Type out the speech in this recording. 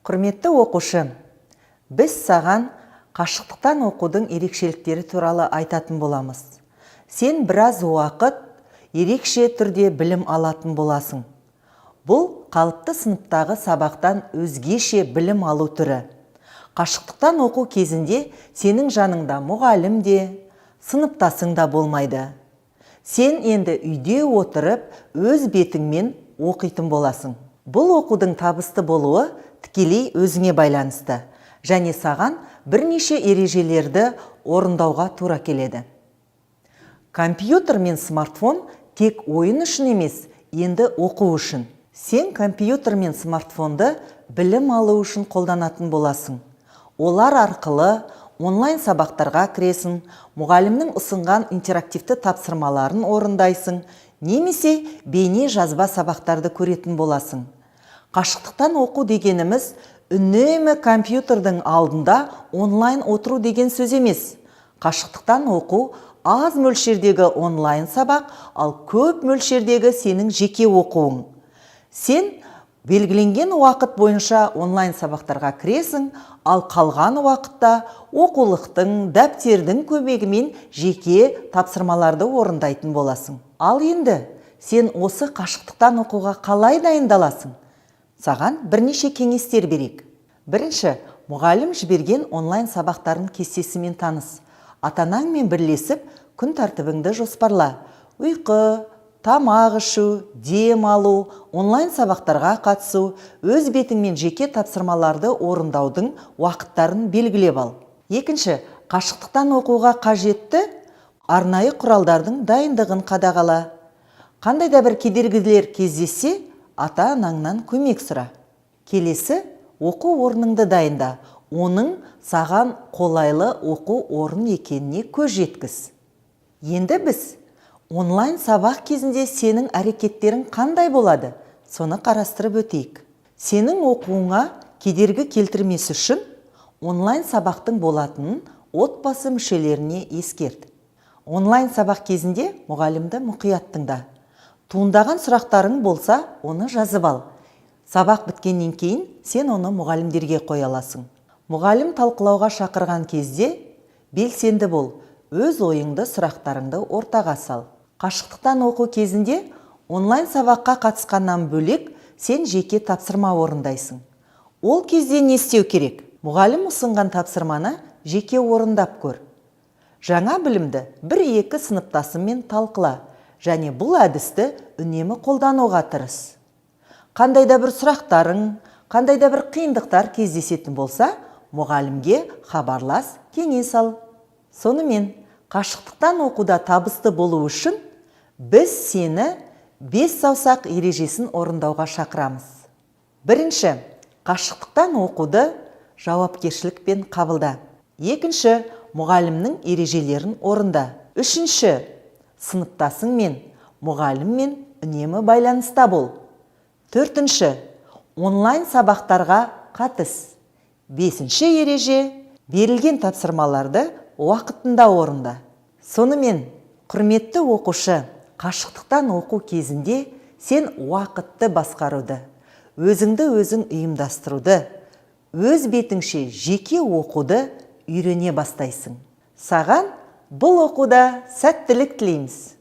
Құрметті оқушы, біз саған қашықтықтан оқудың ерекшеліктері туралы айтатын боламыз. Сен біраз уақыт ерекше түрде білім алатын боласың. Бұл қалыпты сыныптағы сабақтан өзгеше білім алу түрі. Қашықтықтан оқу кезінде сенің жаныңда мұғалім де, сыныптасың да болмайды. Сен енді үйде отырып, өз бетіңмен оқитын боласың. Бұл оқудың табысты болуы тікелей өзіңе байланысты, және саған бірнеше ережелерді орындауға тура келеді. Компьютер мен смартфон тек ойын үшін емес, енді оқу үшін. Сен компьютер мен смартфонды білім алу үшін қолданатын боласың. Олар арқылы онлайн сабақтарға кіресің, мұғалімнің ұсынған интерактивті тапсырмаларын орындайсың, немесе бейне жазба сабақтарды көретін боласың. Қашықтықтан оқу дегеніміз үнемі компьютердің алдында онлайн отыру деген сөз емес. Қашықтықтан оқу аз мөлшердегі онлайн сабақ, ал көп мөлшердегі сенің жеке оқуың. Сен белгіленген уақыт бойынша онлайн сабақтарға кіресің, ал қалған уақытта оқулықтың, дәптердің көмегімен жеке тапсырмаларды орындайтын боласың. Ал енді сен осы қашықтықтан оқуға қалай дайындаласың? Саған бірнеше кеңестер берейік. Бірінші, мұғалім жіберген онлайн сабақтарын кестесімен таныс. Ата-анаңмен бірлесіп, күн тәртібіңді жоспарла. Ұйқы, тамақ ішу, дем алу, онлайн сабақтарға қатысу, өз бетіңмен жеке тапсырмаларды орындаудың уақыттарын белгілеп ал. Екінші, қашықтықтан оқуға қажетті арнайы құралдардың дайындығын қадағала. Қандай да бір кедергілер кездессе, ата-анаңнан көмек сұра. Келесі, оқу орныңды дайында. Оның саған қолайлы оқу орын екеніне көз жеткіз. Енді біз онлайн сабақ кезінде сенің әрекеттерің қандай болады? Соны қарастырып өтейік. Сенің оқуыңа кедергі келтірмес үшін онлайн сабақтың болатынын отбасы мүшелеріне ескерт. Онлайн сабақ кезінде мұғалімді мұқият тыңда. Туындаған сұрақтарың болса, оны жазып ал. Сабақ біткеннен кейін сен оны мұғалімдерге қоя аласың. Мұғалім талқылауға шақырған кезде белсенді бол, өз ойыңды, сұрақтарыңды ортаға сал. Қашықтықтан оқу кезінде онлайн сабаққа қатысқаннан бөлек сен жеке тапсырма орындайсың. Ол кезде не істеу керек? Мұғалім ұсынған тапсырманы жеке орындап көр. Жаңа білімді 1-2 сыныптасыңмен талқыла, және бұл әдісті үнемі қолдануға тырыс. Қандай да бір сұрақтарың, қандай да бір қиындықтар кездесетін болса, мұғалімге хабарлас, кеңес ал. Сонымен, қашықтықтан оқуда табысты болу үшін біз сені 5 саусақ ережесін орындауға шақырамыз. Бірінші, қашықтықтан оқуды жауапкершілікпен қабылда. Екінші, мұғалімнің ережелерін орында. Үшінші, сыныптасыңмен, мұғаліммен үнемі байланыста бол. Төртінші, онлайн сабақтарға қатыс. Бесінші ереже, берілген тапсырмаларды уақытында орында. Сонымен, құрметті оқушы, қашықтықтан оқу кезінде сен уақытты басқаруды, өзіңді өзің ұйымдастыруды, өз бетіңше жеке оқуды үйрене бастайсың. Саған бұл оқуда сәттілік тілейміз.